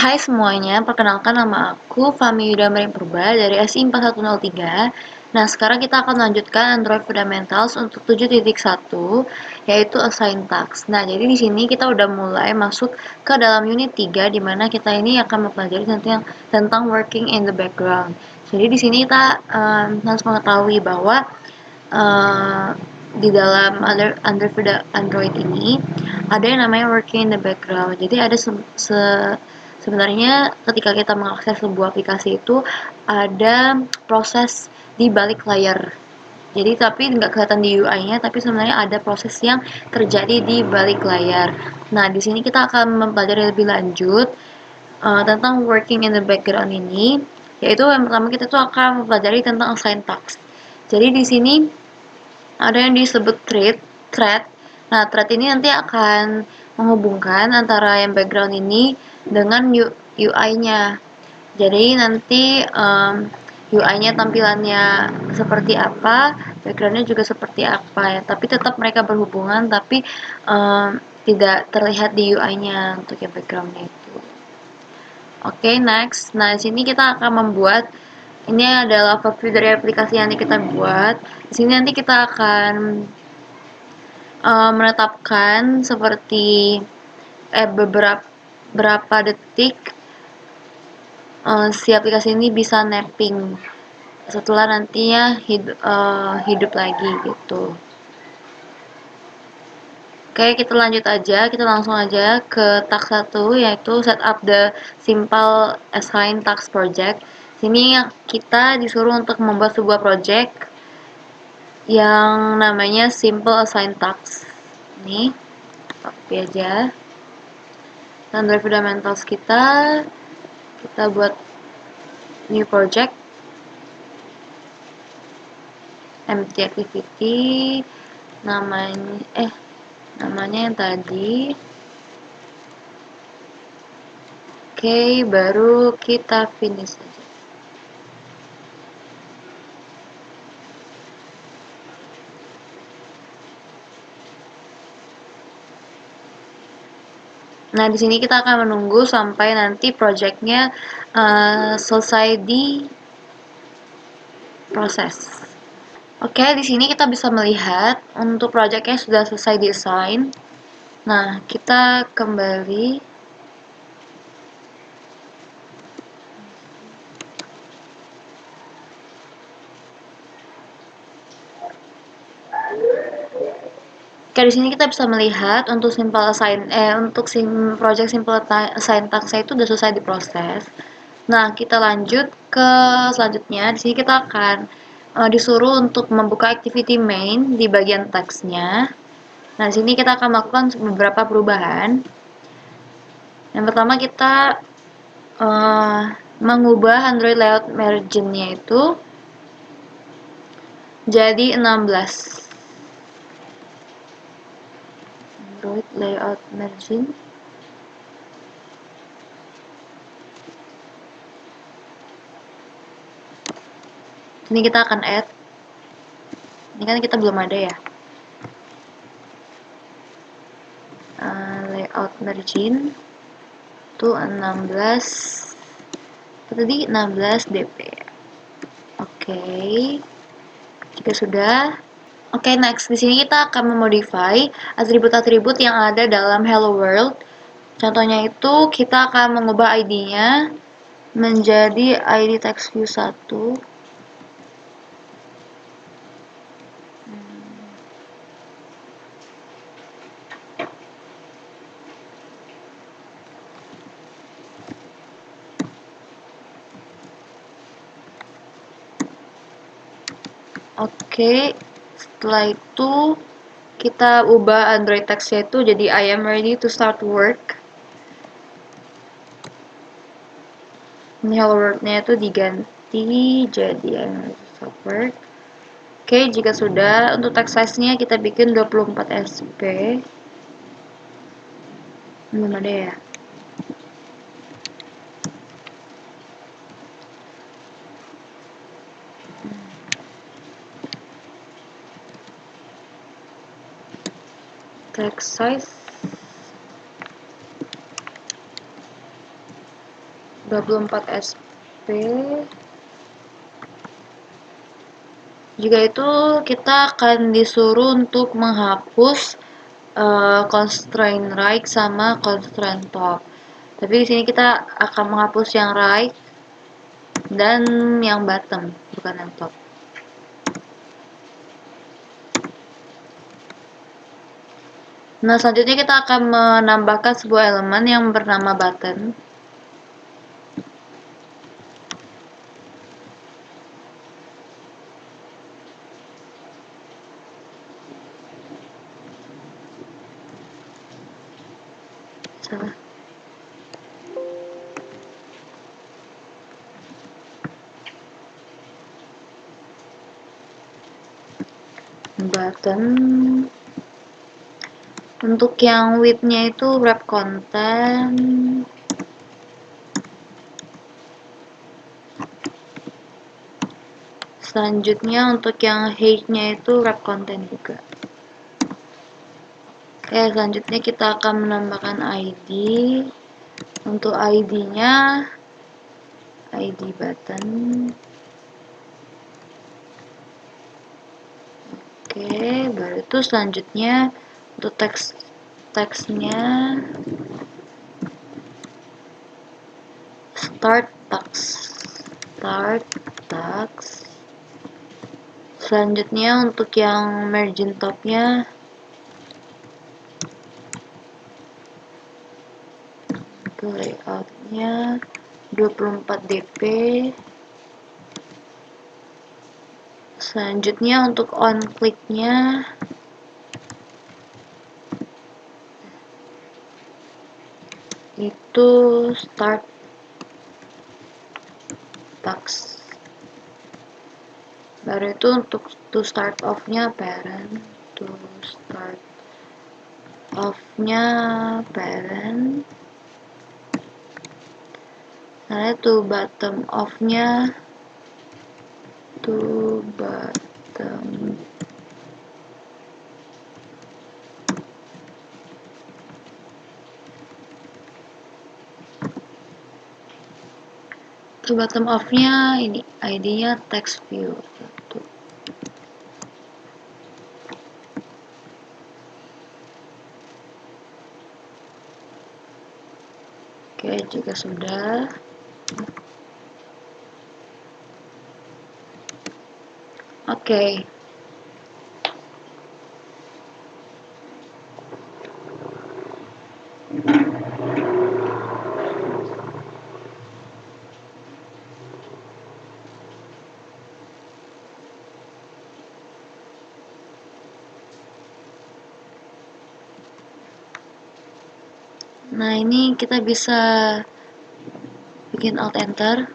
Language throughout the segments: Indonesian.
Hai semuanya, perkenalkan nama aku Fami Yudamari Purba dari SI 4103. Nah, sekarang kita akan melanjutkan Android Fundamentals untuk 7.1, yaitu Assign Task. Nah, jadi di sini kita udah mulai masuk ke dalam unit 3, di mana kita ini akan mempelajari tentang working in the background. Jadi di sini kita harus mengetahui bahwa uh, di dalam Android ini ada yang namanya working in the background. Jadi ada sebenarnya ketika kita mengakses sebuah aplikasi itu ada proses di balik layar. Jadi tapi nggak kelihatan di UI-nya, tapi sebenarnya ada proses yang terjadi di balik layar. Nah, di sini kita akan mempelajari lebih lanjut tentang working in the background ini, yaitu yang pertama kita tuh akan mempelajari tentang assign task. Jadi di sini ada yang disebut thread. Nah, thread ini nanti akan menghubungkan antara yang background ini dengan UI-nya. Jadi nanti UI-nya tampilannya seperti apa, background-nya juga seperti apa ya. Tapi tetap mereka berhubungan, tapi tidak terlihat di UI-nya untuk yang background-nya itu. Oke, next. Nah, di sini kita akan membuat ini adalah overview dari aplikasi yang kita buat. Di sini nanti kita akan menetapkan seperti beberapa detik si aplikasi ini bisa napping setelah nantinya hidup lagi gitu. Oke, kita lanjut aja, kita langsung aja ke task 1, yaitu setup the simple assign task project. Sini kita disuruh untuk membuat sebuah project yang namanya simple assign task. Ini copy aja. Android fundamentals kita buat new project, empty activity, namanya yang tadi. Oke, baru kita finish aja. Nah, di sini kita akan menunggu sampai nanti projectnya selesai di proses. Oke, di sini kita bisa melihat untuk projectnya sudah selesai desain. Nah, kita kembali. Oke, di sini kita bisa melihat untuk project simple assign task itu sudah selesai diproses. Nah, kita lanjut ke selanjutnya. Di sini kita akan disuruh untuk membuka activity main di bagian teksnya. Nah, di sini kita akan melakukan beberapa perubahan. Yang pertama kita mengubah Android layout margin-nya itu jadi 16. Android layout margin. Ini kita akan add. Ini kan kita belum ada ya. Layout margin itu 16. Tadi 16 dp. Oke. Jika sudah, oke, next. Di sini kita akan memodify atribut-atribut yang ada dalam Hello World. Contohnya itu kita akan mengubah ID-nya menjadi ID text view 1. Oke, setelah itu kita ubah Android text-nya itu jadi I am ready to start work. Ini hello world-nya itu diganti jadi I am ready to start work. Oke, jika sudah, untuk text size-nya kita bikin 24 SP. Belum ada ya. Text size 24 SP. Jika itu kita akan disuruh untuk menghapus constraint right sama constraint top. Tapi di sini kita akan menghapus yang right dan yang bottom, bukan yang top. Nah, selanjutnya kita akan menambahkan sebuah elemen yang bernama button. Salah. Button. Untuk yang width-nya itu wrap content. Selanjutnya untuk yang height-nya itu wrap content juga. Oke, selanjutnya kita akan menambahkan ID. Untuk ID-nya ID button. Oke, baru itu selanjutnya untuk teksnya start tax. Selanjutnya untuk yang margin topnya itu layoutnya 24 dp. Selanjutnya untuk on click-nya itu start tax. Baru itu untuk to start off-nya parent, to start off-nya parent. Nah, itu bottom off-nya to bottom off-nya ini ID-nya text view gitu. Oke, jika sudah, oke. Nah, ini kita bisa bikin alt enter,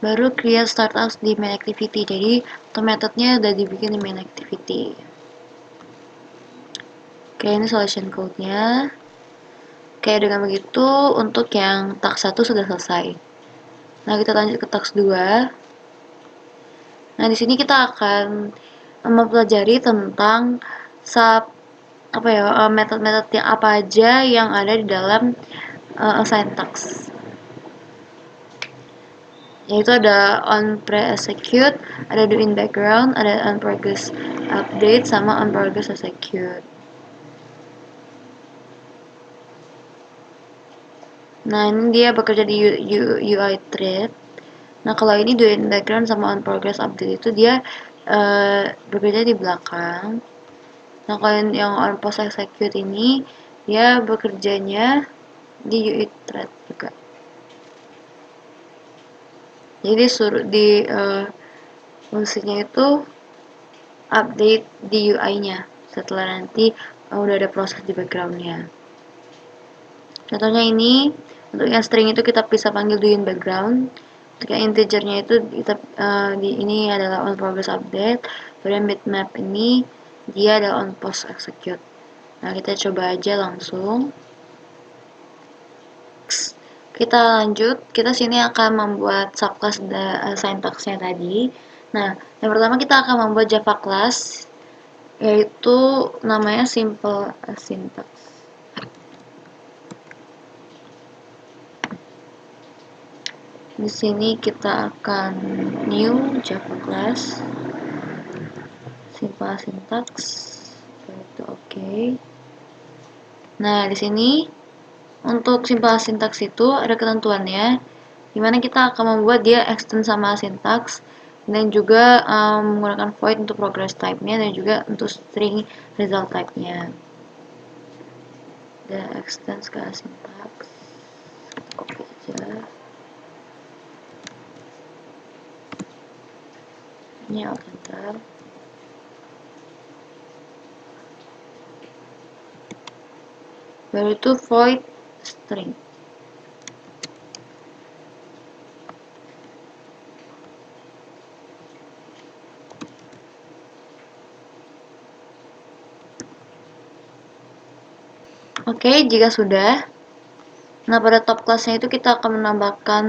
baru create startups di main activity. Jadi metodenya udah dibikin di main activity. Oke, ini solution code-nya. Oke, dengan begitu untuk yang task 1 sudah selesai. Nah, kita lanjut ke task 2. Nah, di sini kita akan mempelajari tentang metode-metode yang apa aja yang ada di dalam assign task. Yaitu ada on pre-execute, ada do in background, ada on progress update, sama on progress execute. Nah, ini dia bekerja di UI thread. Nah, kalau ini do in background sama on progress update itu dia bekerja di belakang. Nah, kalau yang on post execute ini dia bekerjanya di UI thread juga. Jadi suruh di fungsinya itu update di UI-nya setelah nanti udah ada proses di background-nya. Contohnya ini, untuk yang string itu kita bisa panggil do in background. Untuk yang integernya itu kita ini adalah on progress update. Kemudian bitmap ini dia adalah on post execute. Nah, kita coba aja langsung. Kita lanjut, kita sini akan membuat subclass syntax-nya tadi. Nah, yang pertama kita akan membuat Java class, yaitu namanya simple syntax. Di sini kita akan new Java class, simple syntax, itu oke. Nah, di sini untuk simple syntax itu ada ketentuannya, dimana kita akan membuat dia extend sama syntax, dan juga menggunakan void untuk progress type-nya, dan juga untuk string result type-nya. Dan extend ke syntax, copy aja. Ini alt enter. Baru itu void string. Oke, jika sudah, nah pada top class-nya itu kita akan menambahkan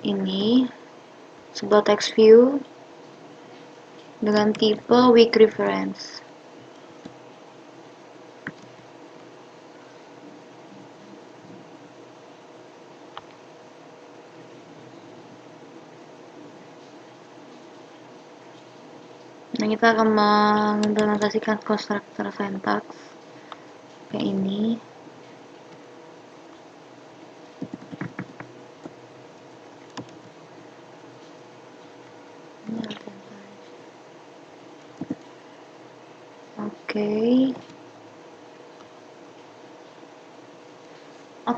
ini sebuah text view dengan tipe weak reference. Nah, kita akan mengimplementasikan constructor syntax kayak ini.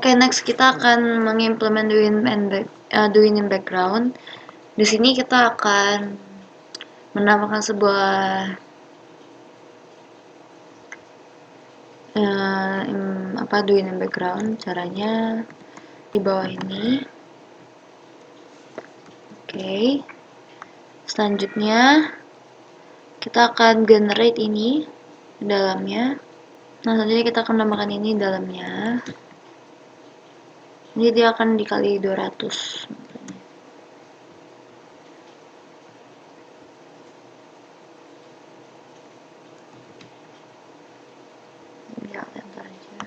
Oke, next kita akan mengimplement doing in background. Di sini kita akan menambahkan sebuah doing in background. Caranya di bawah ini. Oke. Selanjutnya kita akan generate ini di dalamnya. Nah, selanjutnya kita akan menambahkan ini di dalamnya. Jadi dia akan dikali 200. Ya, enter aja.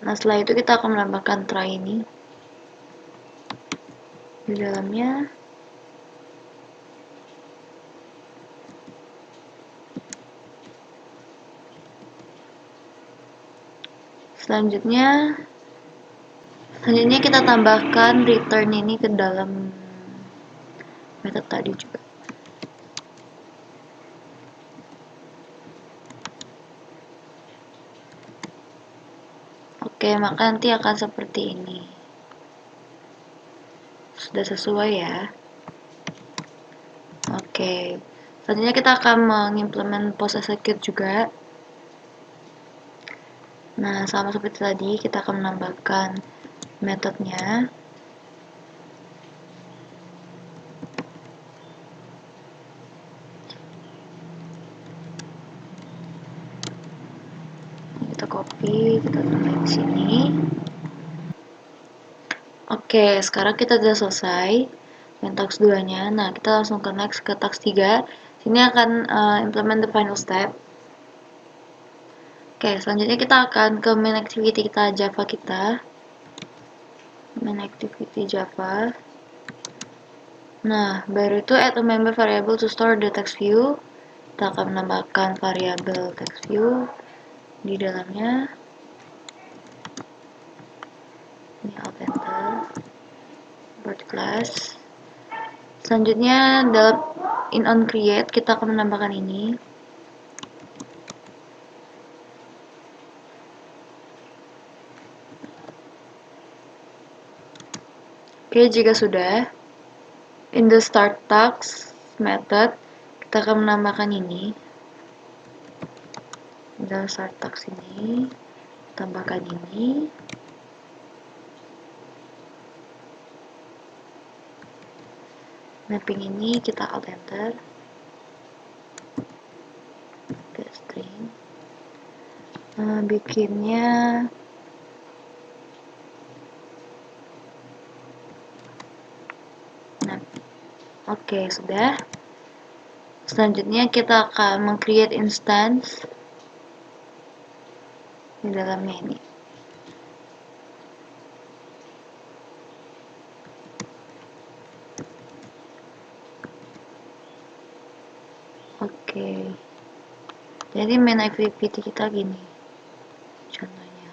Nah, setelah itu kita akan menambahkan try ini di dalamnya. Selanjutnya kita tambahkan return ini ke dalam method tadi juga. Oke, maka nanti akan seperti ini. Sudah sesuai ya. Oke. Selanjutnya kita akan mengimplement post execute juga. Nah, sama seperti tadi, kita akan menambahkan metodenya. Kita copy, kita tambah di sini. Oke, sekarang kita sudah selesai yang task 2-nya. Nah, kita langsung ke next ke task 3. Sini akan implement the final step. Oke, selanjutnya kita akan ke main activity kita Java kita. Main activity Java. Nah, baru itu add a member variable to store the text view. Kita akan menambahkan variabel text view di dalamnya. Ini alt enter. Bird class. Selanjutnya dalam in on create kita akan menambahkan ini. Oke, jika sudah, in the start task method kita akan menambahkan ini. Dalam start task ini, tambahkan ini. Mapping ini kita alt enter. Oke, string. Bikinnya oke, sudah. Selanjutnya kita akan meng-create instance di dalamnya ini. Oke, jadi main activity kita gini contohnya,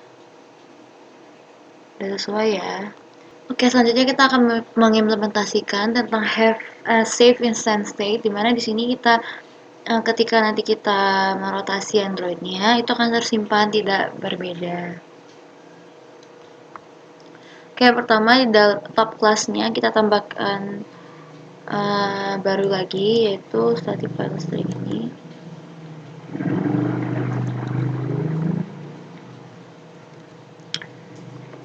udah sesuai ya. Oke, selanjutnya kita akan mengimplementasikan tentang have a safe instant state, dimana di sini kita ketika nanti kita merotasi Android-nya itu akan tersimpan tidak berbeda. Oke, pertama di top class-nya kita tambahkan baru lagi, yaitu static file string ini.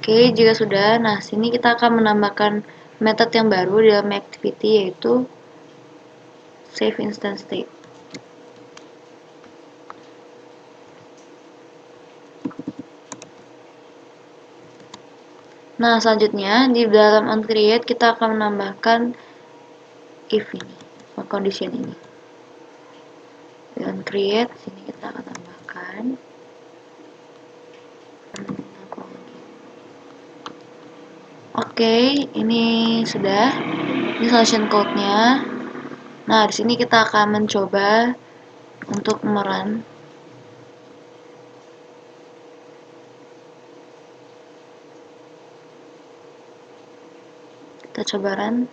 Oke, jika sudah, nah sini kita akan menambahkan method yang baru dalam activity, yaitu save instant state. Nah, selanjutnya di dalam onCreate kita akan menambahkan if ini, condition ini. Di onCreate sini kita akan tambahkan Oke, ini sudah. Ini solution code-nya. Nah, di sini kita akan mencoba untuk merun. Kita coba run.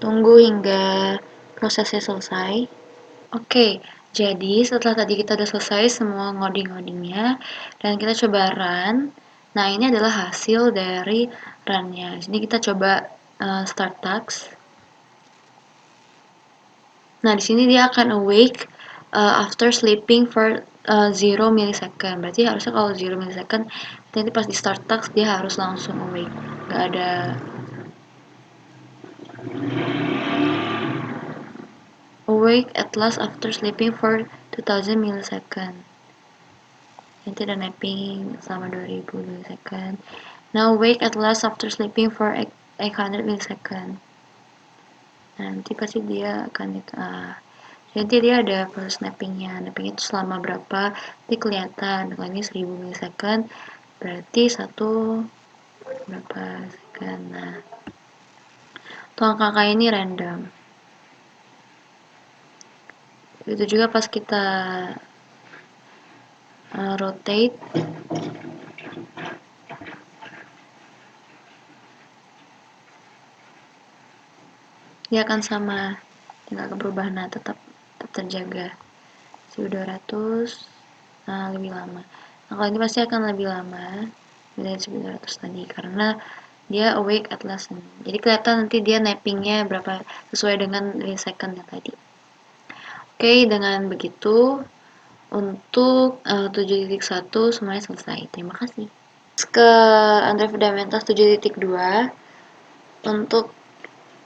Tunggu hingga prosesnya selesai. Oke, jadi setelah tadi kita udah selesai semua ngoding-ngodingnya dan kita coba run. Nah, ini adalah hasil dari run-nya. Di sini kita coba start task. Nah, di sini dia akan awake after sleeping for 0 millisecond. Berarti harusnya kalau 0 millisecond, nanti pas di start task dia harus langsung awake. Nggak ada awake at last after sleeping for 2000 millisecond. Nanti ada napping selama 2000 millisecond. Now awake at last after sleeping for 800 millisecond. Nanti pasti dia akan itu. Jadi dia ada proses nappingnya. Napping itu selama berapa? Nanti kelihatan. Kalau ini 1000 millisecond, berarti satu berapa second. Nah, tuh angka-angka ini random. Itu juga pas kita rotate, dia akan sama, tidak akan berubah. Nah, tetap terjaga. 1200, nah lebih lama. Nah, kalau ini pasti akan lebih lama dari 1200 tadi karena dia awake at last. Jadi kelihatan nanti dia nappingnya berapa sesuai dengan secondnya tadi. Oke, dengan begitu untuk 7.1 semuanya selesai. Terima kasih. Ke Android Fundamentals 7.2 untuk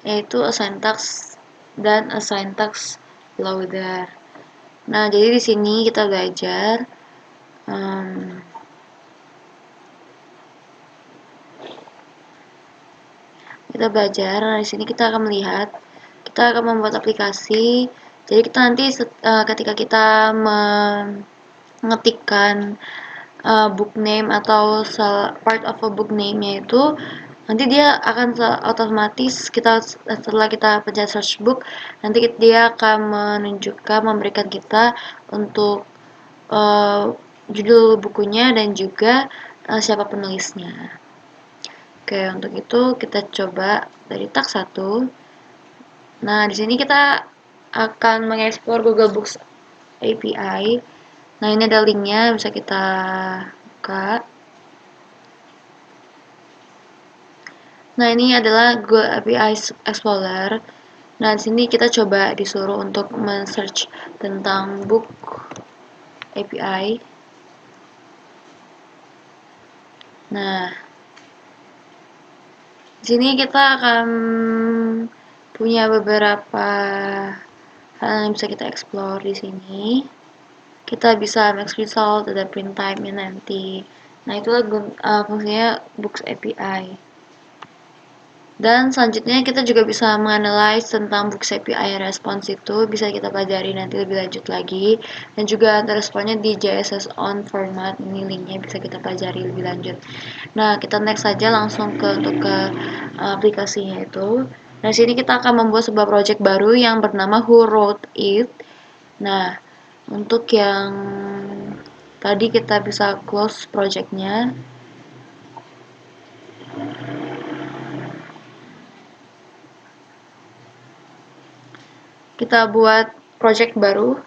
yaitu assign task dan assign task loader. Nah, jadi di sini kita belajar nah di sini kita akan melihat kita akan membuat aplikasi. Jadi kita nanti ketika kita mengetikkan book name atau part of a book name yaitu nanti dia akan otomatis setelah kita pencet search book nanti dia akan memberikan kita untuk judul bukunya dan juga siapa penulisnya. Oke, untuk itu kita coba dari tag 1. Nah, di sini kita akan mengeksplor Google Books API. Nah, ini ada linknya, bisa kita buka. Nah, ini adalah Google API Explorer. Nah, di sini kita coba disuruh untuk men-search tentang book API. Nah, di sini kita akan punya beberapa hal yang bisa kita explore di sini. Kita bisa max result, ada print time-nya nanti. Nah, itulah fungsinya Books API. Dan selanjutnya kita juga bisa menganalize tentang Books API response, itu bisa kita pelajari nanti lebih lanjut lagi. Dan juga responnya di JSS on format, ini linknya bisa kita pelajari lebih lanjut. Nah, kita next saja langsung untuk ke aplikasinya itu. Nah, sini kita akan membuat sebuah project baru yang bernama Who Wrote It. Nah, untuk yang tadi kita bisa close projectnya. Kita buat project baru,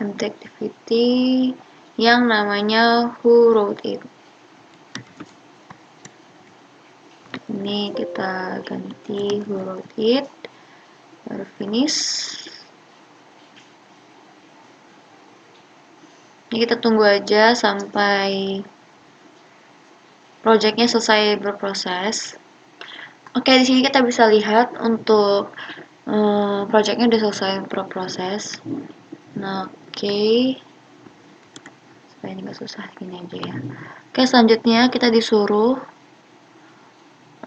empty activity, yang namanya Who Wrote It. Ini kita ganti Who Wrote It, baru finish. Ini kita tunggu aja sampai projectnya selesai berproses. Oke, di sini kita bisa lihat untuk projectnya udah selesai berproses. Nah, oke. Supaya ini nggak susah, gini aja ya. Oke, selanjutnya kita disuruh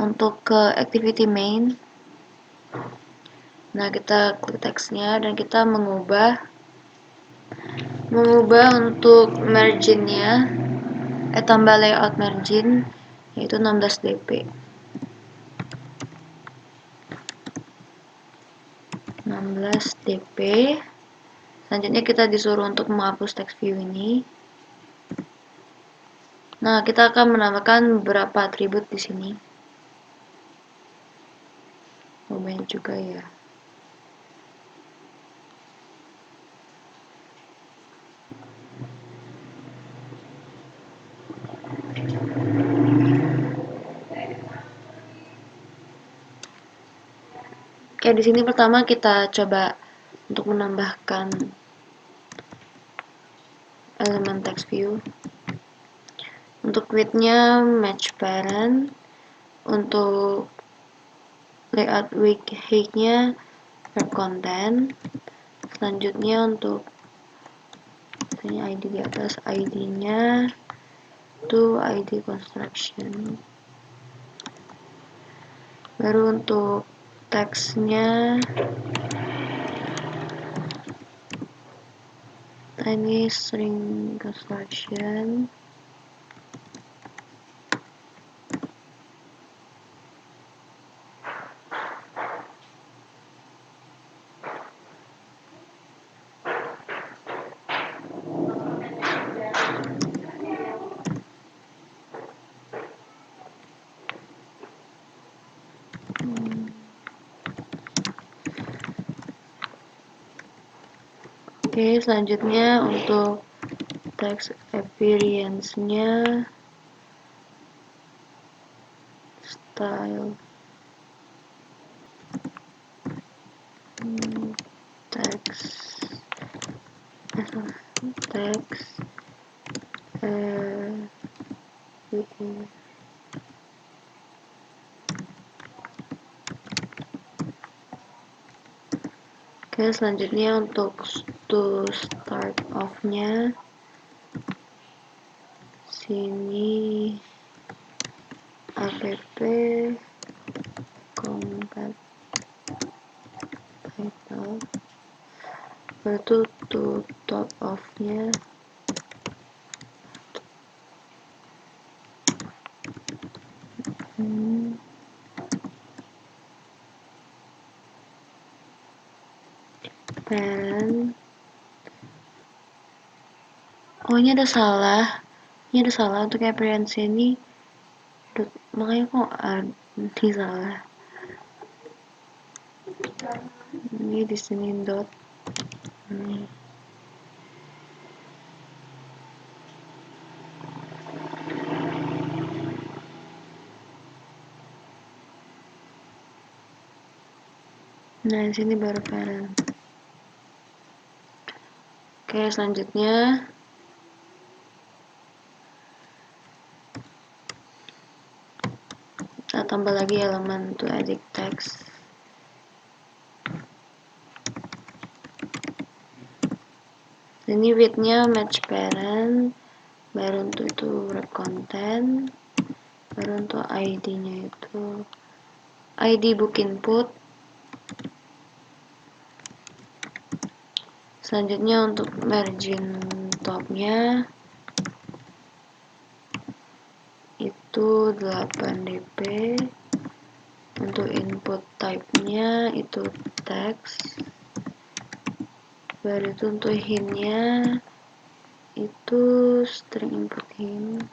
untuk ke activity main. Nah, kita klik teksnya dan kita mengubah untuk marginnya, tambah layout margin, yaitu 16 dp. 16 dp. Selanjutnya kita disuruh untuk menghapus text view ini. Nah, kita akan menambahkan beberapa atribut di sini. Banyak juga ya. Oke, di sini pertama kita coba untuk menambahkan elemen text view. Untuk width-nya match parent. Untuk layout height-nya per content. Selanjutnya untuk ini ID di atas, ID-nya itu ID construction. Baru untuk teksnya ini string construction. Oke, selanjutnya untuk text appearance-nya style text Oke, selanjutnya untuk to start off-nya sini app concat title, baru to top off-nya parent. Oh, ini ada salah. Ini ada salah untuk appearance ini. Makanya kok ini salah. Ini di sini dot. Ini. Nah, di sini baru parent. Oke, selanjutnya kita tambah lagi elemen to edit text. Ini width-nya match parent, baru untuk itu wrap content. Baru untuk ID-nya itu ID book input. Selanjutnya untuk margin topnya itu 8 dp. Untuk input type-nya itu text. Baru itu untuk hint-nya itu string input hint.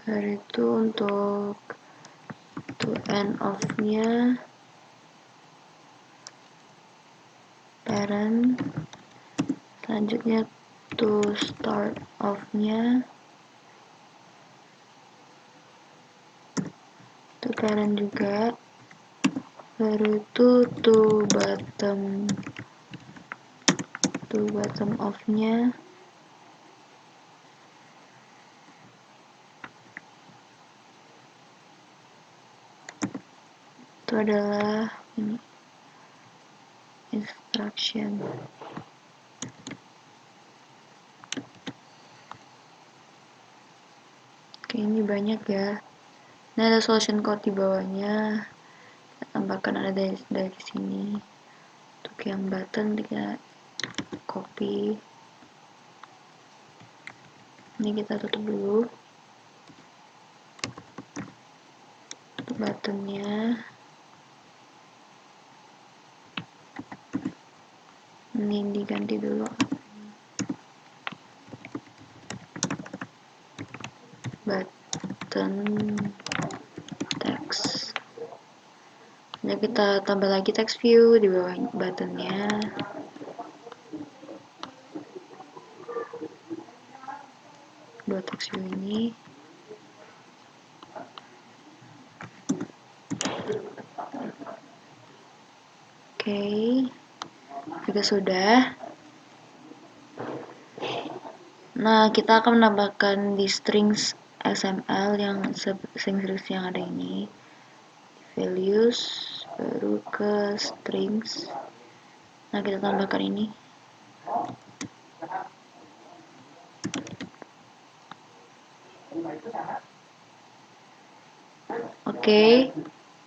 Baru itu untuk to end of-nya parent. Selanjutnya to start of-nya itu parent juga. Baru itu to bottom of-nya itu adalah ini instruction. Oke, ini banyak ya. Ini ada solution code di bawahnya. Kita tambahkan ada dari sini. Untuk yang button kita copy. Ini kita tutup dulu. Untuk buttonnya. Ini diganti dulu. Button text. Nah, kita tambah lagi text view di bawah buttonnya. Dua text view ini. Oke, jika sudah. Nah, kita akan menambahkan di strings XML yang strings yang ada ini. Values, baru ke strings. Nah, kita tambahkan ini. Oke,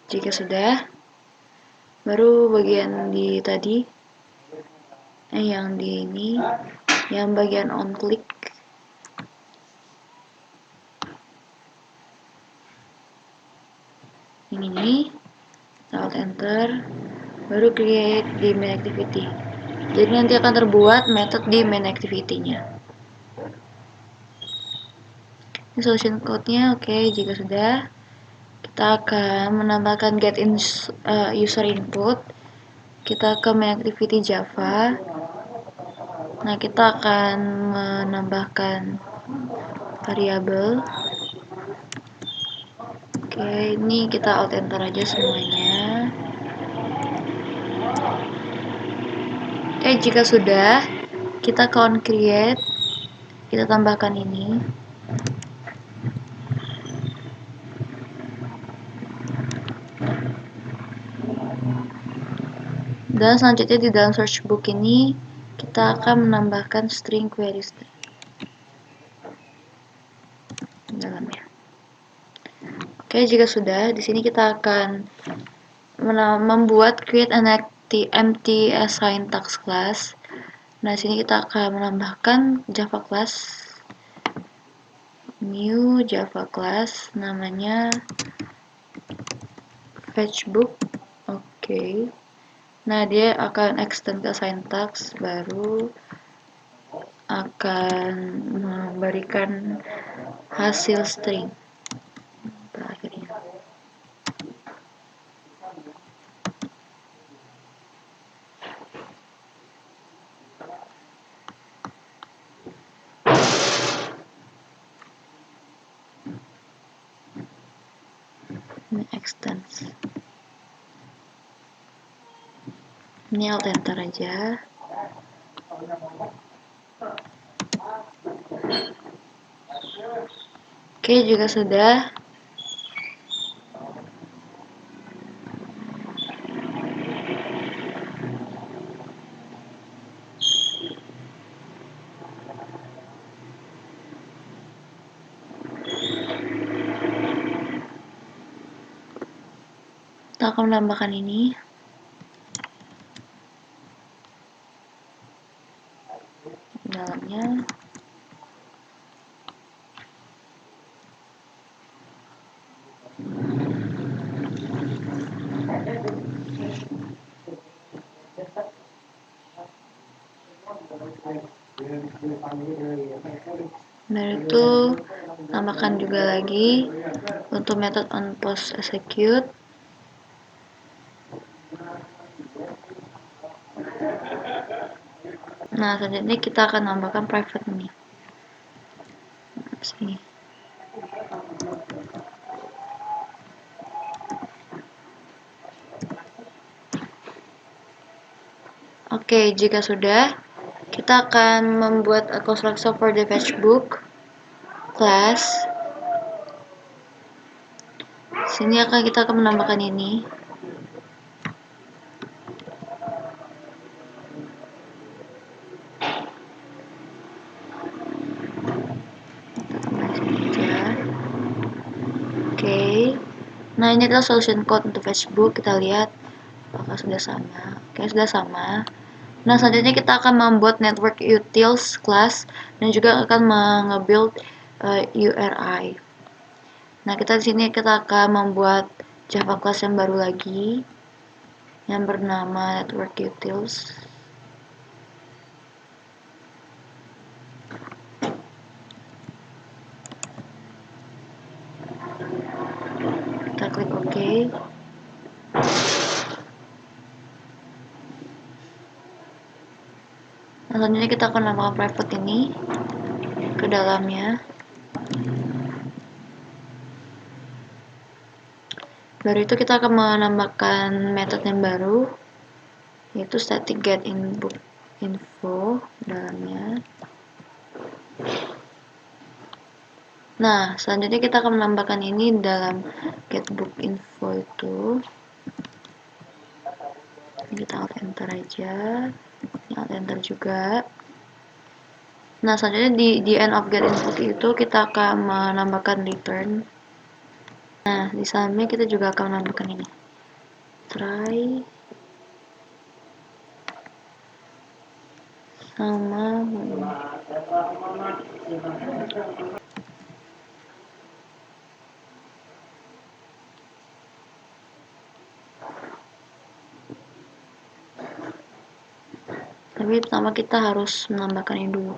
jika sudah, baru bagian di tadi, yang di ini, yang bagian on click. Ini, alt enter, baru create di main activity. Jadi nanti akan terbuat method di main activity-nya. Ini solution code-nya, oke, jika sudah, kita akan menambahkan get user input. Kita ke main activity Java. Nah, kita akan menambahkan variabel. Oke, ini kita alt enter aja semuanya. Oke, jika sudah, kita ke on create. Kita tambahkan ini. Dan selanjutnya di dalam search book ini kita akan menambahkan string query string dalamnya. Oke, jika sudah, di sini kita akan membuat create an empty assign task class. Nah, di sini kita akan menambahkan Java class, new Java class, namanya fetchbook. Oke. Nah, dia akan extend ke syntax, baru akan memberikan hasil string terakhirnya. Ini extends. Ini alt enter aja. Oke, juga sudah. kita akan menambahkan ini. Dalamnya. Dari itu tambahkan juga lagi untuk method on post execute. Nah, selanjutnya kita akan tambahkan private ini. Sini. Oke, jika sudah, kita akan membuat a constructor for the fetchbook class. Sini kita akan menambahkan ini. Kita tambah sini aja. Oke. Nah, ini adalah solution code untuk fetchbook. Kita lihat apakah sudah sama. Oke, sudah sama. Nah, selanjutnya kita akan membuat network utils class dan juga akan nge-build URI. Nah, di sini kita akan membuat Java class yang baru lagi yang bernama network utils. Kita klik OK. Nah, selanjutnya kita akan menambahkan private ini ke dalamnya. Baru itu kita akan menambahkan method yang baru, yaitu static get inbook info dalamnya. Nah, selanjutnya kita akan menambahkan ini dalam getBook info itu. Kita alt enter aja, alt enter juga. Nah, selanjutnya di end of get info itu kita akan menambahkan return. Nah, di samping kita juga akan menambahkan ini try sama tapi pertama kita harus menambahkan ini dulu.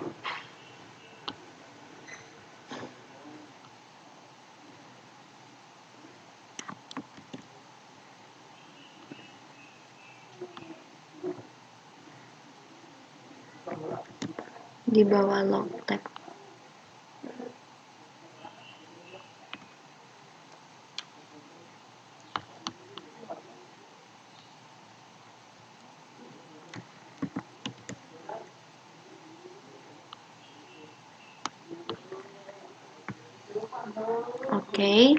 Di bawah log tag. Oke.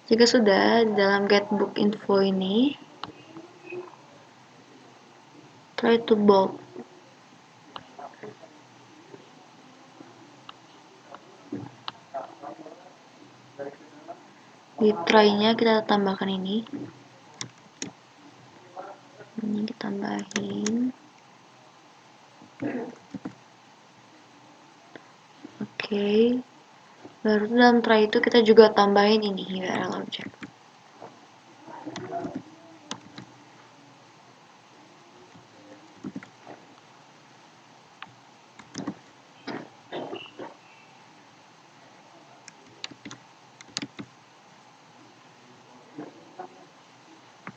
Jika sudah, di dalam getBook info ini try to bold. Di try-nya kita tambahkan ini. Ini kita tambahin. Oke. Baru dalam try itu kita juga tambahin ini URL object.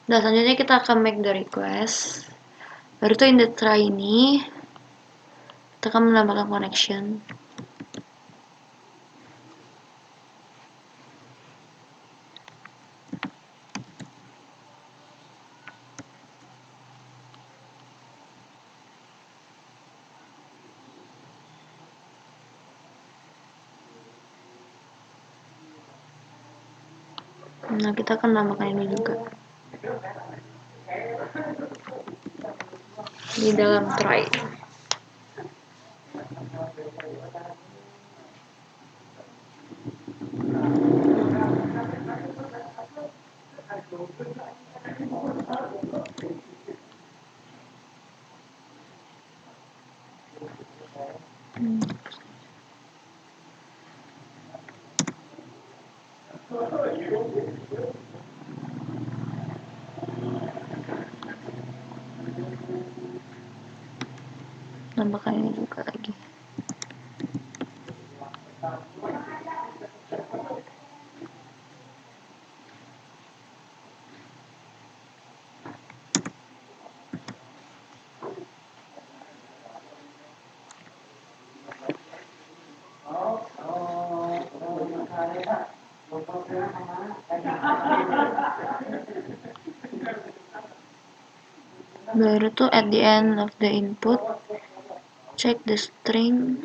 Nah, selanjutnya kita akan make the request. Baru itu in the try ini kita akan menambahkan connection. Nah, kita akan menambahkan ini juga di dalam try. Tambahkan ini juga lagi. Baru tuh at the end of the input, check the string.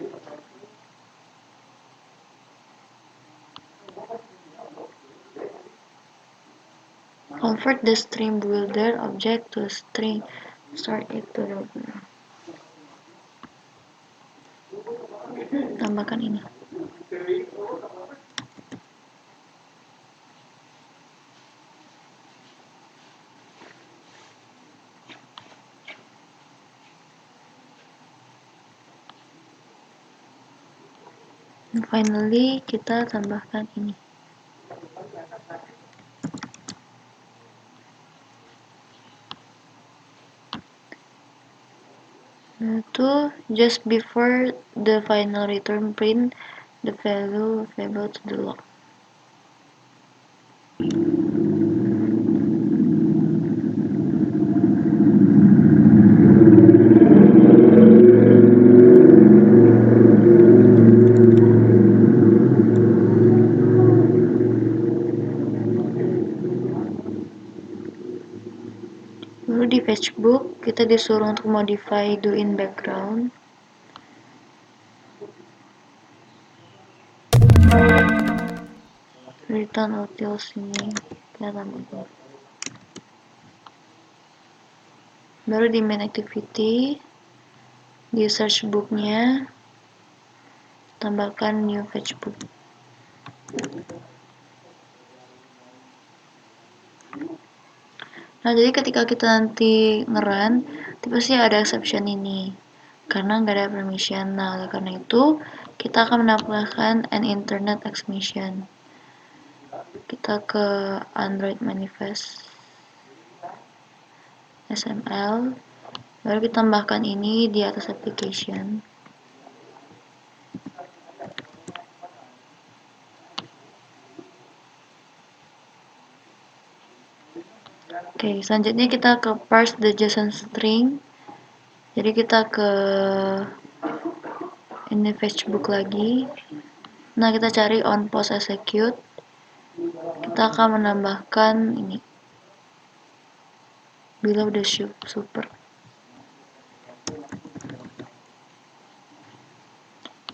Convert the string builder object to a string. Start it to the tambahkan ini. And finally kita tambahkan ini. Itu just before the final return, print the value available to the log. Lalu di fetchbook kita disuruh untuk modify do in background. Return utils ini kita tambahkan. Baru di main activity, di search booknya tambahkan new fetchbook. Nah, jadi ketika kita nanti ngerun, pasti ada exception ini karena nggak ada permission. Nah, oleh karena itu kita akan menambahkan an internet exception. Kita ke Android manifest XML, baru kita tambahkan ini di atas application. Oke, selanjutnya kita ke parse the JSON string. Jadi kita ke ini fetchbook lagi. Nah, kita cari on post execute. Kita akan menambahkan ini below the super.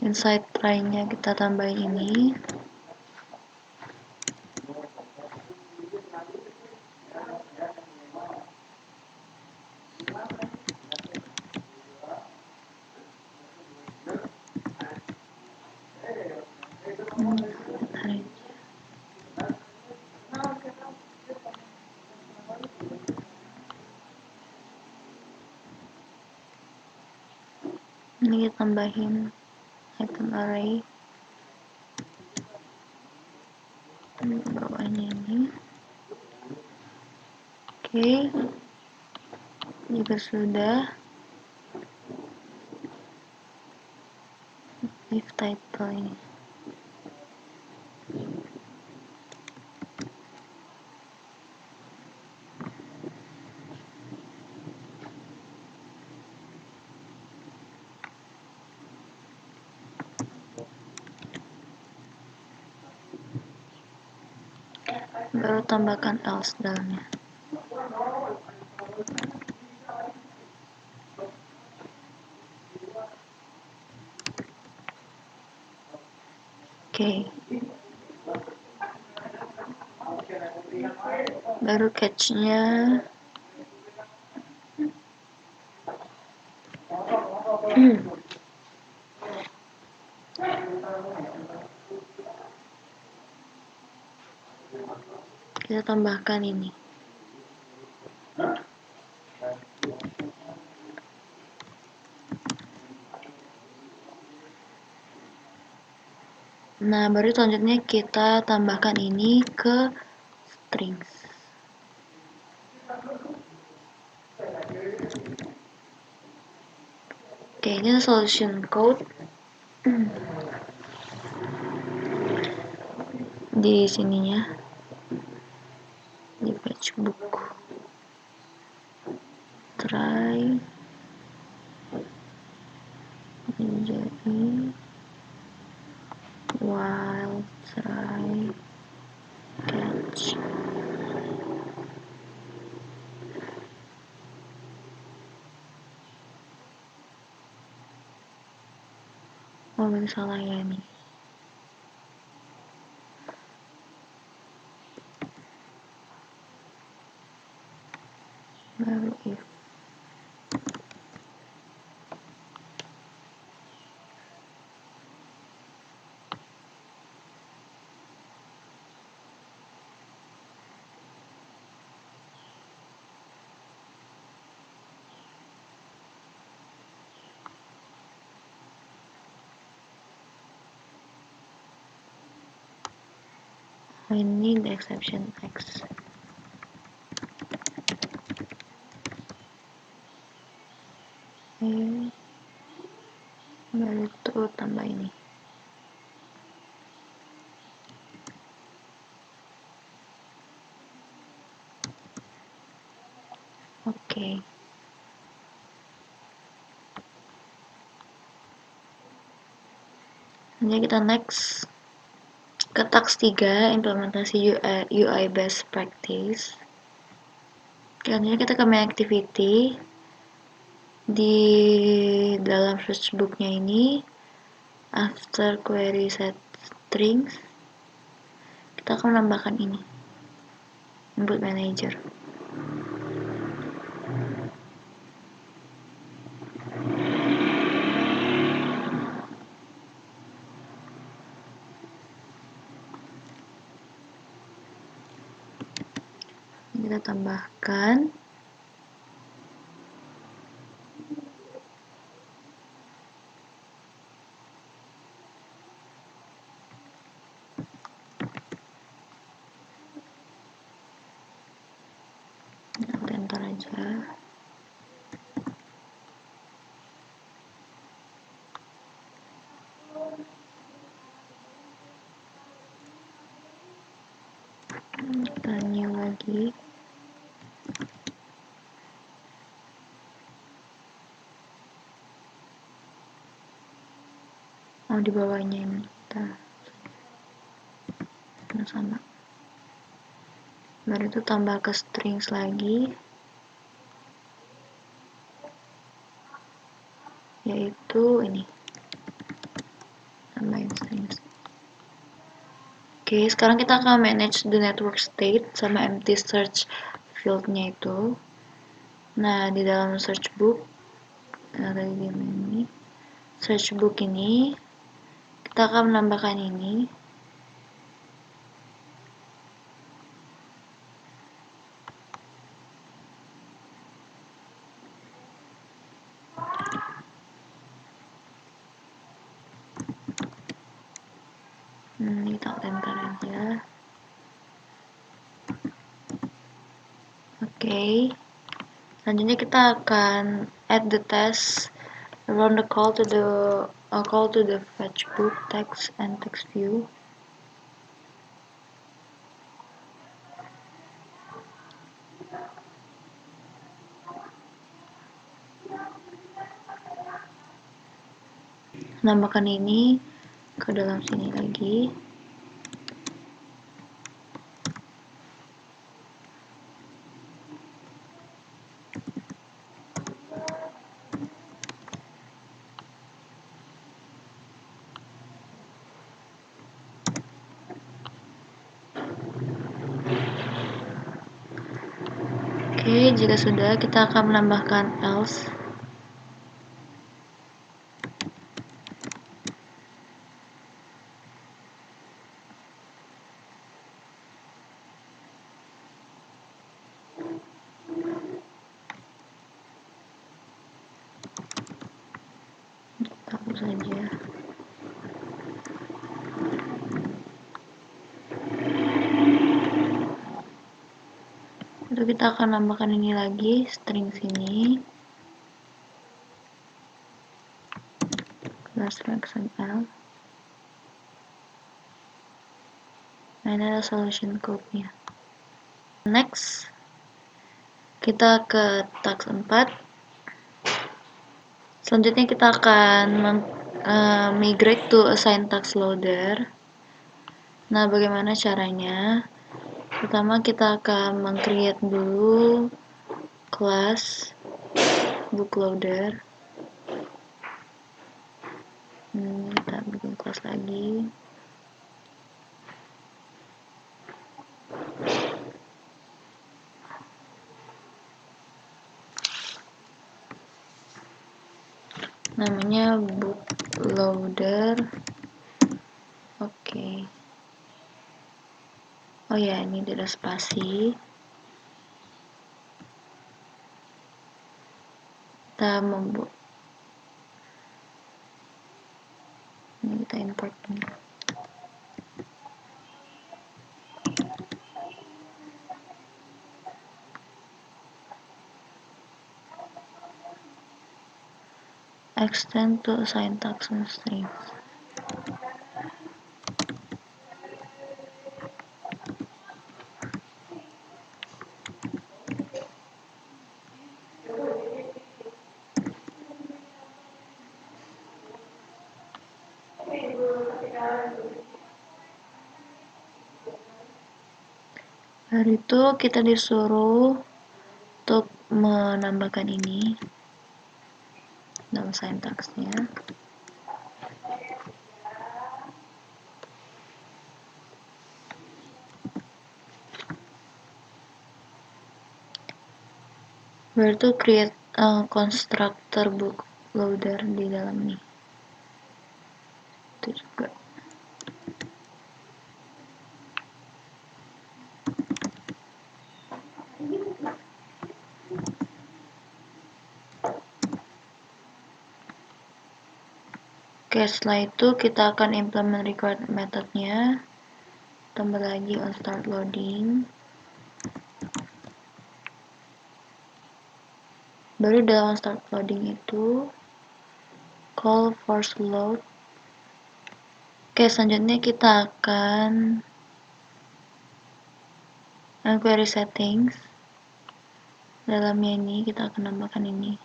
Inside try-nya kita tambahin ini. Ini kita tambahin item array. Bawahnya ini. Oke. Jika sudah, if title ini. Baru tambahkan else dalamnya. Oke. Baru catch-nya kita tambahkan ini. Nah, baru selanjutnya kita tambahkan ini ke strings. Oke, ini solution code di sininya, di patchbook. Try jadi while try catch. Oh, ini salah ya nih. Baru if. Ini the exception X. Oke, baru itu tambah ini. Oke. Ini kita next ke task 3, implementasi UI best practice. Selanjutnya kita ke main activity. Di dalam searchbooknya ini, after query set strings, kita akan menambahkan ini, input manager. Kita tambahkan enter aja. Kita new lagi. Oh, di bawahnya ini kita sama. Baru itu tambah ke strings lagi, yaitu ini, tambahin strings. Oke, sekarang kita akan manage the network state sama empty search field-nya itu. Nah, di dalam search book, search book ini, kita akan menambahkan ini. Kita enter aja. Oke. Selanjutnya kita akan add the test run the call to the fetch book text and text view. Nambahkan ini ke dalam sini lagi. Oke, jika sudah, kita akan menambahkan else. Hapus saja. kita akan nambahkan ini lagi, string sini, class XML. Nah, ini ada solution code-nya. Next, kita ke task 4. Selanjutnya kita akan migrate to assign task loader. Nah, bagaimana caranya? Pertama kita akan meng-create dulu class bookloader. Kita bikin kelas lagi. Namanya bookloader. Oke. Oh ya, ini ada spasi. Kita membuat. Ini kita import ini. Extend to assign tags and strings. Dari itu kita disuruh untuk menambahkan ini dalam sintaksnya. Baru itu create constructor bookloader di dalam ini. Itu juga. Oke, setelah itu kita akan implement required methodnya. Tambah lagi on start loading. Baru dalam start loading itu call force load. Oke, selanjutnya kita akan query settings. Dalamnya ini kita akan tambahkan ini.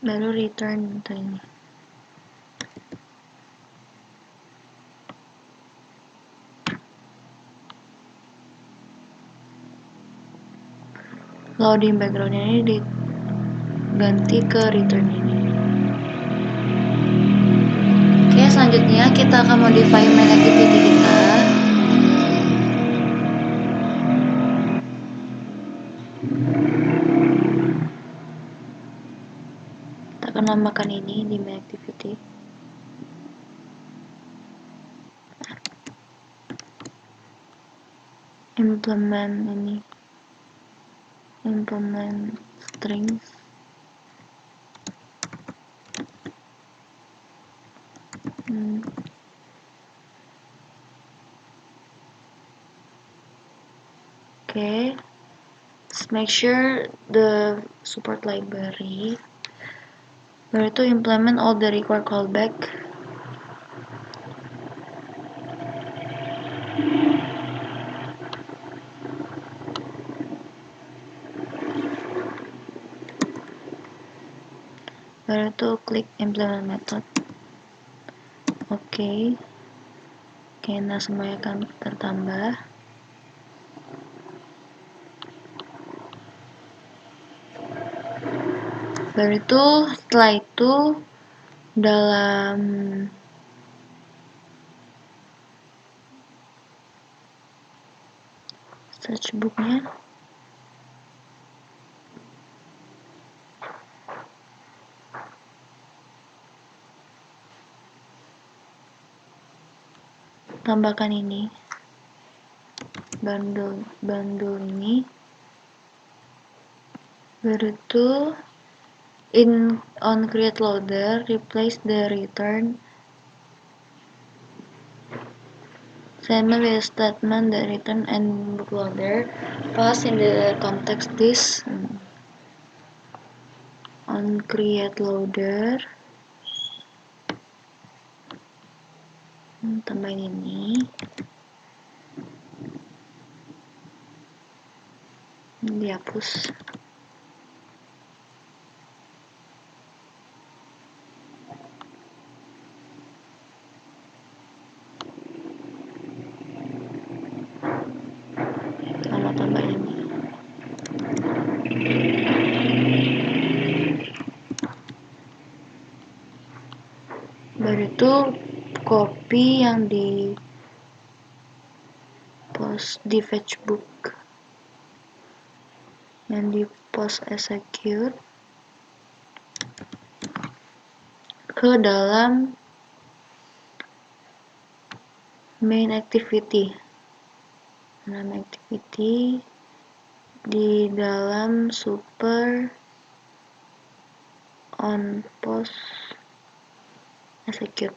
Lalu return untuk ini. Loading backgroundnya ini diganti ke return ini. Oke, selanjutnya kita akan modify main activity kita. Kita akan nambahkan ini di main activity. Implement ini. Implement strings. Okay, let's make sure the support library. Baru itu implement all the required callback. Baru itu klik implement method. Oke, nah semuanya akan tertambah. Baru itu setelah itu dalam search booknya tambahkan ini. bundle ini baru tuh on create loader replace the return statement with a statement that return and bookloader pass in the context this on create loader tambahin ini dihapus. Kalau tambah ini baru itu copy yang di post di fetchbook, yang di post execute ke dalam main activity di dalam super on post execute.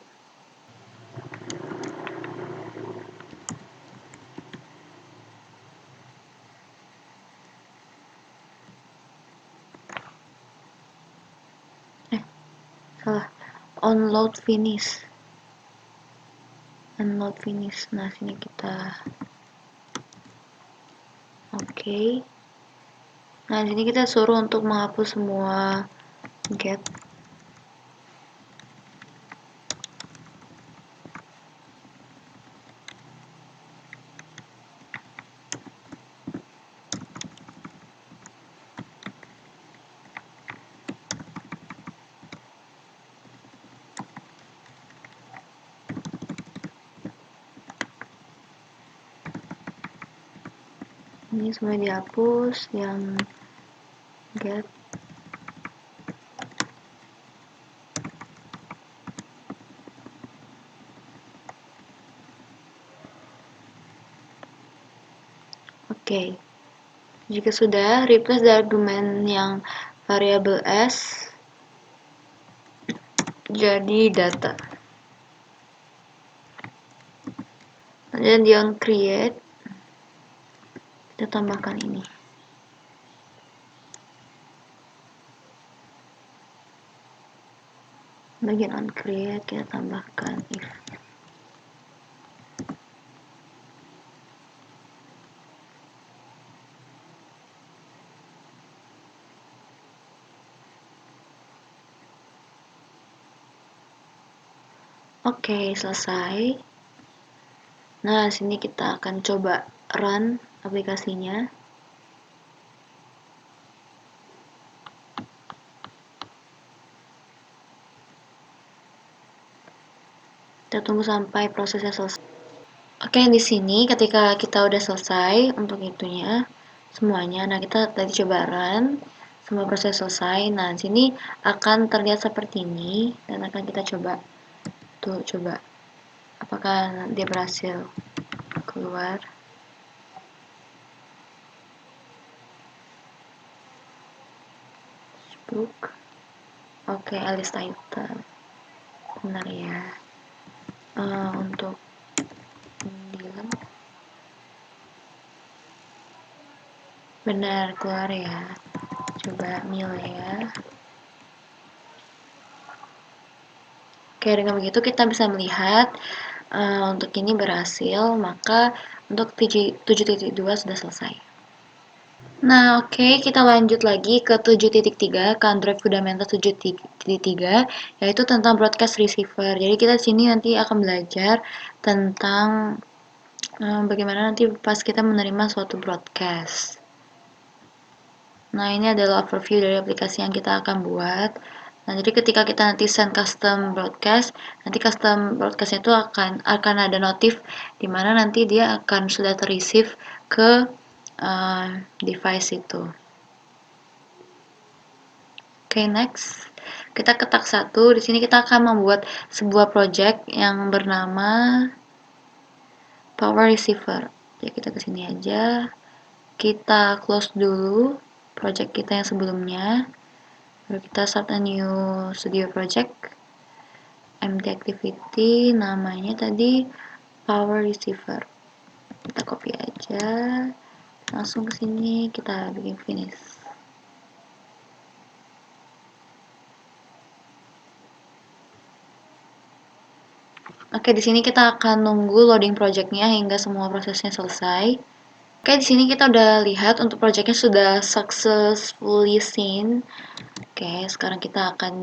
Salah, unload finish. Nah sini kita oke. Nah sini kita suruh untuk menghapus semua get. Ini semua dihapus yang get. Oke. Jika sudah, replace the argumen yang variabel s jadi data. Dan di on create kita tambahkan ini. Bagian on create kita tambahkan if. Oke, selesai. Nah, sini kita akan coba run aplikasinya. Kita tunggu sampai prosesnya selesai. Oke, di sini ketika kita udah selesai untuk itunya semuanya, nah kita tadi coba run, semua proses selesai. Nah, sini akan terlihat seperti ini dan akan kita coba apakah dia berhasil keluar. Book. Oke, list item. Benar ya. Untuk bilang benar keluar ya. Coba mil ya. Oke, dengan begitu kita bisa melihat untuk ini berhasil, maka untuk 7.2 sudah selesai. Nah, oke, kita lanjut lagi ke 7.3, ke Android Fundamental 7.3, yaitu tentang broadcast receiver. Jadi kita sini nanti akan belajar tentang bagaimana nanti pas kita menerima suatu broadcast. Nah, ini adalah overview dari aplikasi yang kita akan buat. Nah, jadi ketika kita nanti send custom broadcast, nanti custom broadcast itu akan ada notif di mana nanti dia akan sudah ter-receive ke device itu. Oke, next. Kita ketak 1. Di sini kita akan membuat sebuah project yang bernama Power Receiver. Jadi kita kesini aja, kita close dulu project kita yang sebelumnya, baru kita start a new studio project, empty activity, namanya tadi power receiver. Kita copy aja, langsung ke sini kita bikin finish. Oke, di sini kita akan nunggu loading projectnya hingga semua prosesnya selesai. Oke, di sini kita udah lihat untuk projectnya sudah successfully seen. Oke, sekarang kita akan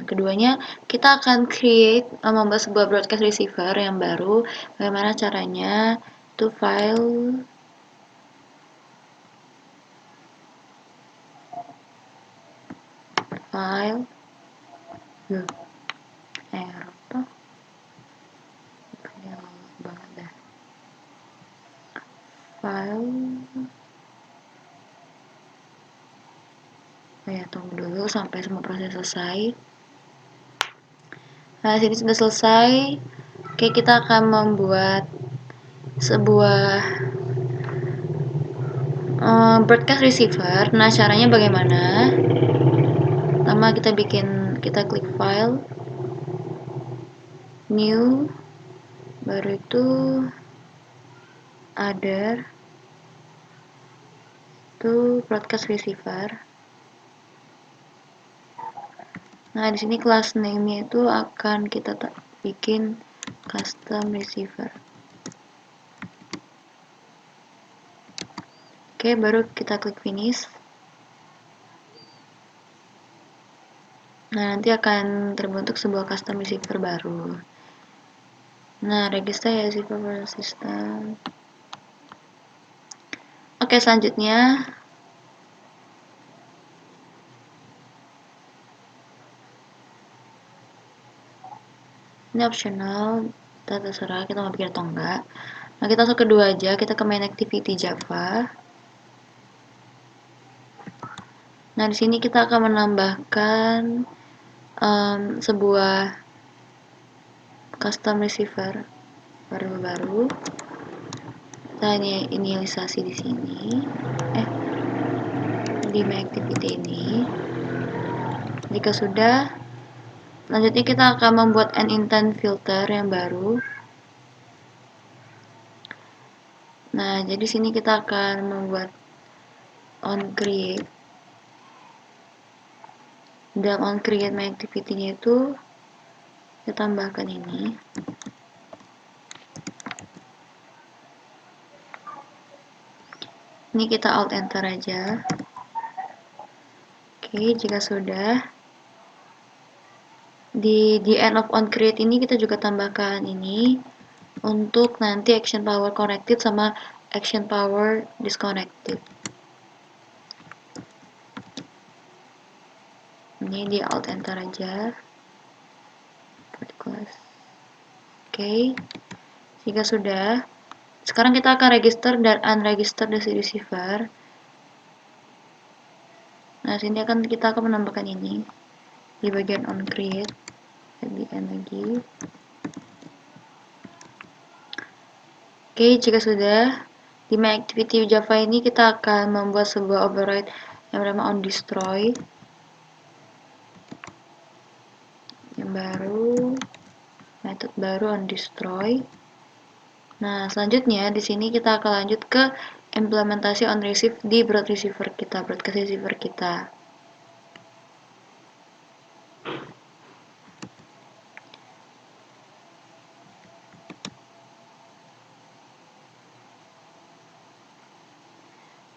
keduanya kita akan create membuat sebuah broadcast receiver yang baru. Bagaimana caranya? To file error tuh banget dah. File ya, tunggu dulu sampai semua proses selesai. Nah, sini sudah selesai. Oke, kita akan membuat sebuah broadcast receiver. Nah, caranya bagaimana? Pertama kita klik file, new, baru itu other, itu broadcast receiver. Nah, di sini class name-nya itu akan kita bikin custom receiver. Oke, baru kita klik finish. Nah, nanti akan terbentuk sebuah custom receiver baru. Nah, register ya receiver system. Oke, selanjutnya ini optional, kita terserah kita mau bikin atau enggak. Nah, kita langsung kedua aja, kita ke main activity Java. Nah, di sini kita akan menambahkan sebuah custom receiver baru. Kita inisialisasi di sini. Di main activity ini. Jika sudah, selanjutnya kita akan membuat an intent filter yang baru. Nah, jadi sini kita akan membuat on create. Dalam on create my activity-nya itu kita tambahkan ini. Ini kita alt enter aja. Oke, jika sudah, di end of on create ini kita juga tambahkan ini untuk nanti action power connected sama action power disconnected. Ini di alt enter aja. Oke, jika sudah, sekarang kita akan register dan unregister dari receiver. Nah, sini kita akan menambahkan ini di bagian on create, di end lagi. Oke, jika sudah, di my activity Java ini kita akan membuat sebuah override yang bernama on destroy. Yang baru, metode baru on destroy. Nah, selanjutnya di sini kita akan lanjut ke implementasi on receive di broadcast receiver kita.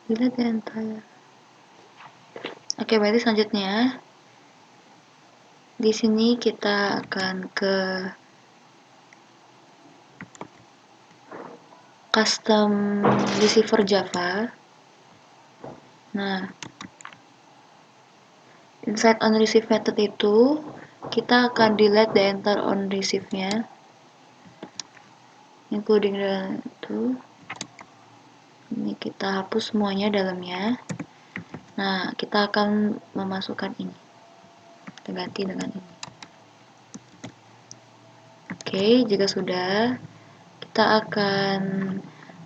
Delete the entire. Oke, berarti selanjutnya di sini kita akan ke custom receiver Java. Nah, inside on receive method itu kita akan delete the entire on receive-nya, including itu. Ini kita hapus semuanya dalamnya. Nah, kita akan memasukkan ini. Kita ganti dengan ini. Oke, jika sudah, kita akan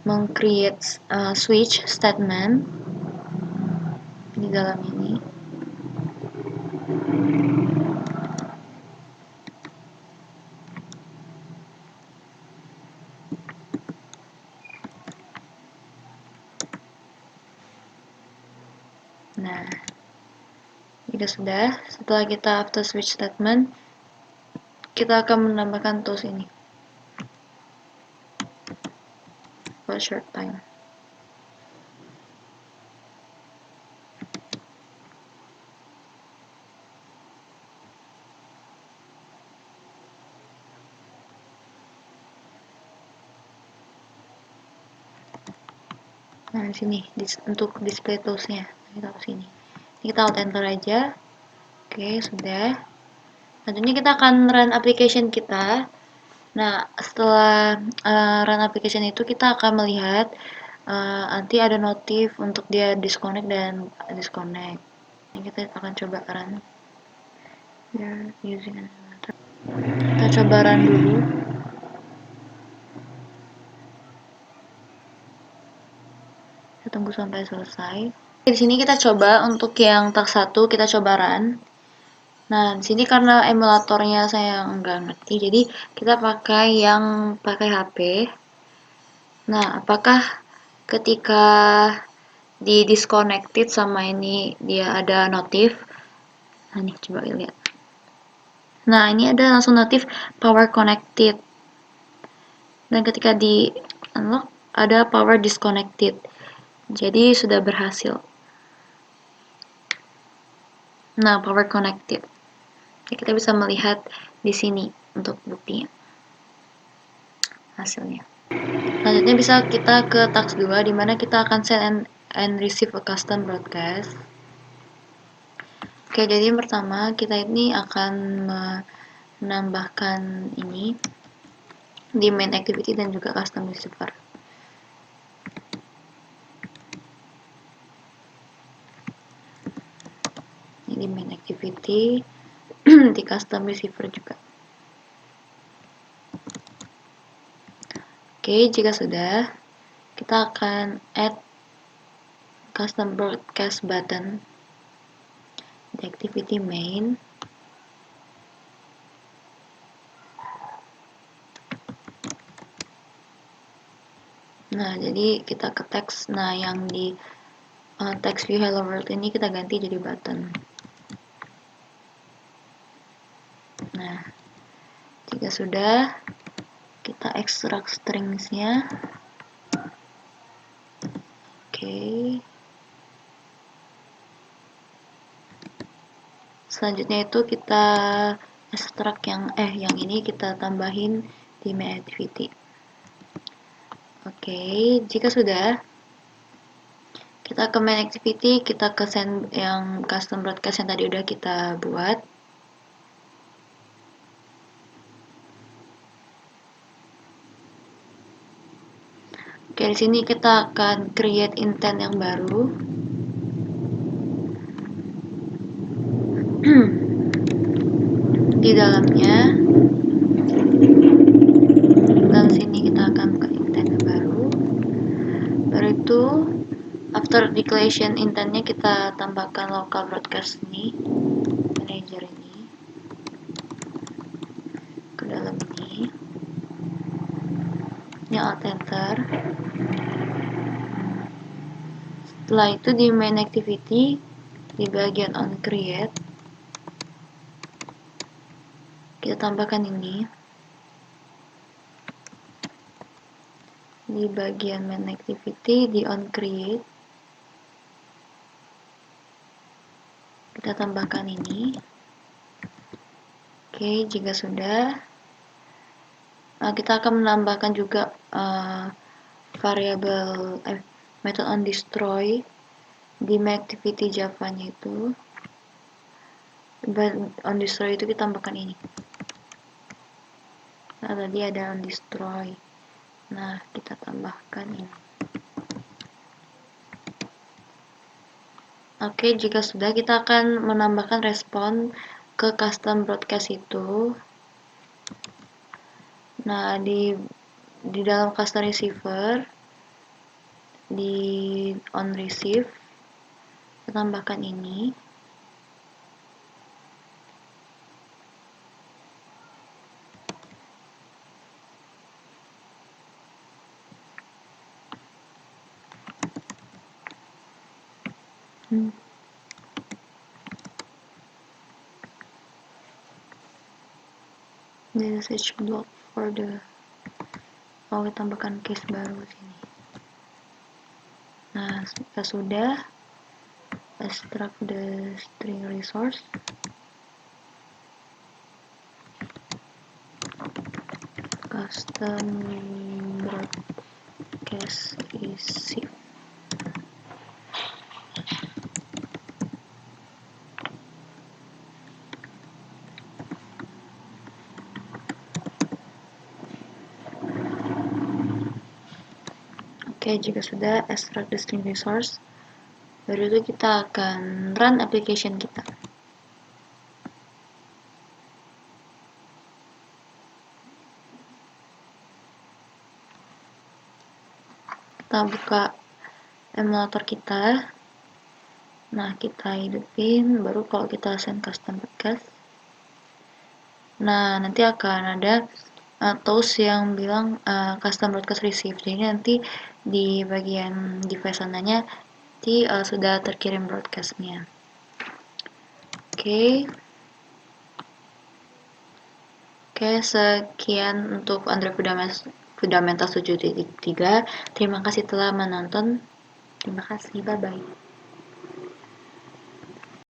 meng-create switch statement di dalam ini. Nah, jika sudah, setelah kita after switch statement, kita akan menambahkan tools ini for short time. Nah, di sini untuk display toolsnya kita ke sini. Kita alt enter aja. Oke, sudah. Selanjutnya kita akan run application kita. Nah, setelah run application itu kita akan melihat nanti ada notif untuk dia disconnect dan disconnect. Ini kita akan coba run. Kita coba run dulu. Kita tunggu sampai selesai. Di sini kita coba untuk yang task 1 kita coba run. Nah, di sini karena emulatornya saya nggak ngerti, jadi kita pakai yang pakai HP. Nah, apakah ketika di disconnected sama ini dia ada notif? Nah, nih coba lihat. Nah, ini ada langsung notif power connected. Dan ketika di unlock ada power disconnected. Jadi sudah berhasil. Nah, power connected. Jadi kita bisa melihat di sini untuk buktinya. Hasilnya. Selanjutnya bisa kita ke task 2 di mana kita akan send and receive a custom broadcast. Oke, jadi yang pertama kita ini akan menambahkan ini di main activity dan juga custom receiver. Ini di main activity di custom receiver juga. Oke, jika sudah, kita akan add custom broadcast button di activity main. Nah, jadi kita ke teks. Nah, yang di text view hello world ini kita ganti jadi button. Nah, jika sudah, kita ekstrak stringsnya. Oke. Selanjutnya itu kita ekstrak yang ini kita tambahin di main activity. Oke, jika sudah, kita ke main activity, kita ke send yang custom broadcast yang tadi udah kita buat. Oke, di sini kita akan create intent yang baru. Di dalamnya, dan sini kita akan buka intent yang baru. Baru itu, after declaration intentnya kita tambahkan local broadcast ini, manager ini, ke dalam ini. Ini alt enter. Setelah itu di main activity di bagian on create kita tambahkan ini di bagian main activity di on create kita tambahkan ini. Oke, jika sudah kita akan menambahkan juga variabel method on destroy di main activity Java-nya itu. On destroy itu kita tambahkan ini. Nah, tadi ada on destroy. Nah, kita tambahkan ini. Oke, jika sudah kita akan menambahkan respon ke custom broadcast itu. Nah, di dalam custom receiver di on receive, kita tambahkan ini. This is block for the kita tambahkan case baru sini. Nah, jika sudah, extract the string resource, custom broadcast receive. Oke, jika sudah extract the string resource, baru itu kita akan run application kita. Kita buka emulator kita. Nah, kita hidupin, baru kalau kita send custom broadcast. Nah, nanti akan ada tools yang bilang custom broadcast receive. Jadi nanti di bagian device sananya nanti sudah terkirim broadcastnya. Oke, sekian untuk Android Fundamental 7.3. Terima kasih telah menonton. Terima kasih, bye-bye.